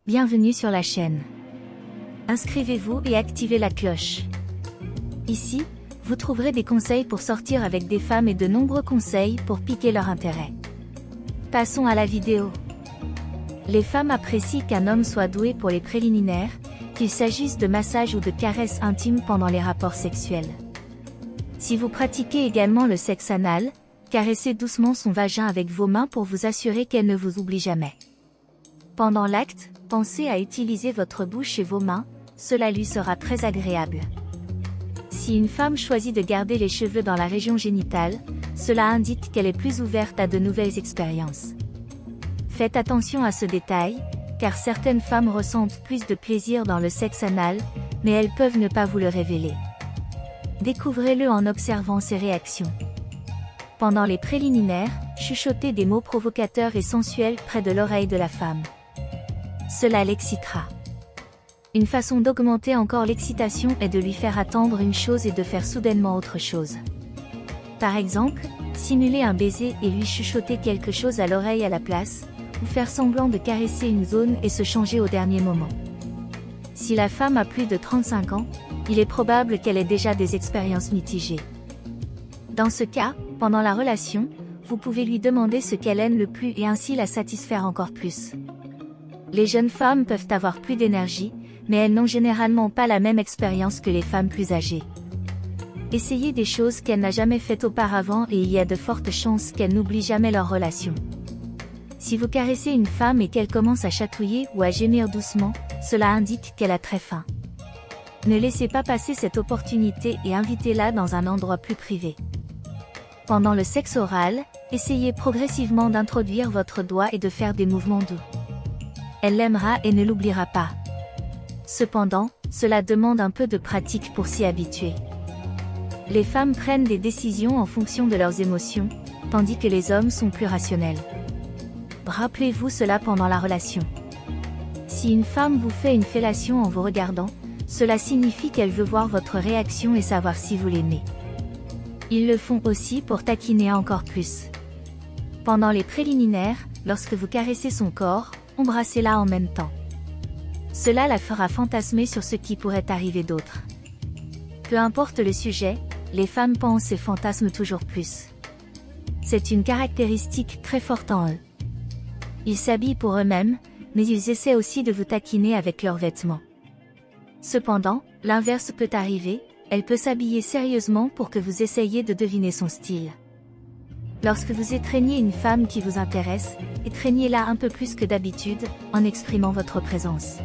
Bienvenue sur la chaîne. Inscrivez-vous et activez la cloche. Ici, vous trouverez des conseils pour sortir avec des femmes et de nombreux conseils pour piquer leur intérêt. Passons à la vidéo. Les femmes apprécient qu'un homme soit doué pour les préliminaires, qu'il s'agisse de massages ou de caresses intimes pendant les rapports sexuels. Si vous pratiquez également le sexe anal, caressez doucement son vagin avec vos mains pour vous assurer qu'elle ne vous oublie jamais. Pendant l'acte, pensez à utiliser votre bouche et vos mains, cela lui sera très agréable. Si une femme choisit de garder les cheveux dans la région génitale, cela indique qu'elle est plus ouverte à de nouvelles expériences. Faites attention à ce détail, car certaines femmes ressentent plus de plaisir dans le sexe anal, mais elles peuvent ne pas vous le révéler. Découvrez-le en observant ses réactions. Pendant les préliminaires, chuchotez des mots provocateurs et sensuels près de l'oreille de la femme. Cela l'excitera. Une façon d'augmenter encore l'excitation est de lui faire attendre une chose et de faire soudainement autre chose. Par exemple, simuler un baiser et lui chuchoter quelque chose à l'oreille à la place, ou faire semblant de caresser une zone et se changer au dernier moment. Si la femme a plus de 35 ans, il est probable qu'elle ait déjà des expériences mitigées. Dans ce cas, pendant la relation, vous pouvez lui demander ce qu'elle aime le plus et ainsi la satisfaire encore plus. Les jeunes femmes peuvent avoir plus d'énergie, mais elles n'ont généralement pas la même expérience que les femmes plus âgées. Essayez des choses qu'elle n'a jamais faites auparavant et il y a de fortes chances qu'elle n'oublie jamais leur relation. Si vous caressez une femme et qu'elle commence à chatouiller ou à gémir doucement, cela indique qu'elle a très faim. Ne laissez pas passer cette opportunité et invitez-la dans un endroit plus privé. Pendant le sexe oral, essayez progressivement d'introduire votre doigt et de faire des mouvements doux. Elle l'aimera et ne l'oubliera pas. Cependant, cela demande un peu de pratique pour s'y habituer. Les femmes prennent des décisions en fonction de leurs émotions, tandis que les hommes sont plus rationnels. Rappelez-vous cela pendant la relation. Si une femme vous fait une fellation en vous regardant, cela signifie qu'elle veut voir votre réaction et savoir si vous l'aimez. Ils le font aussi pour taquiner encore plus. Pendant les préliminaires, lorsque vous caressez son corps, embrassez-la en même temps. Cela la fera fantasmer sur ce qui pourrait arriver d'autre. Peu importe le sujet, les femmes pensent et fantasment toujours plus. C'est une caractéristique très forte en eux. Ils s'habillent pour eux-mêmes, mais ils essaient aussi de vous taquiner avec leurs vêtements. Cependant, l'inverse peut arriver, elle peut s'habiller sérieusement pour que vous essayiez de deviner son style. Lorsque vous étreignez une femme qui vous intéresse, étreignez-la un peu plus que d'habitude, en exprimant votre présence.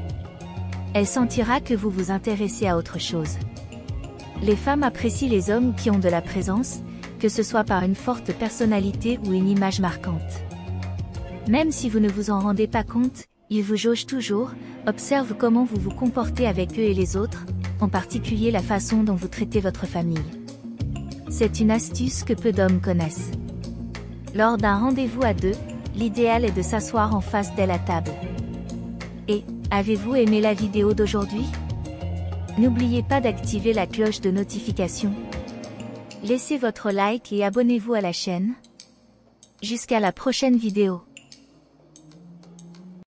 Elle sentira que vous vous intéressez à autre chose. Les femmes apprécient les hommes qui ont de la présence, que ce soit par une forte personnalité ou une image marquante. Même si vous ne vous en rendez pas compte, ils vous jaugent toujours, observent comment vous vous comportez avec eux et les autres, en particulier la façon dont vous traitez votre famille. C'est une astuce que peu d'hommes connaissent. Lors d'un rendez-vous à deux, l'idéal est de s'asseoir en face d'elle à table. Et, avez-vous aimé la vidéo d'aujourd'hui? N'oubliez pas d'activer la cloche de notification. Laissez votre like et abonnez-vous à la chaîne. Jusqu'à la prochaine vidéo.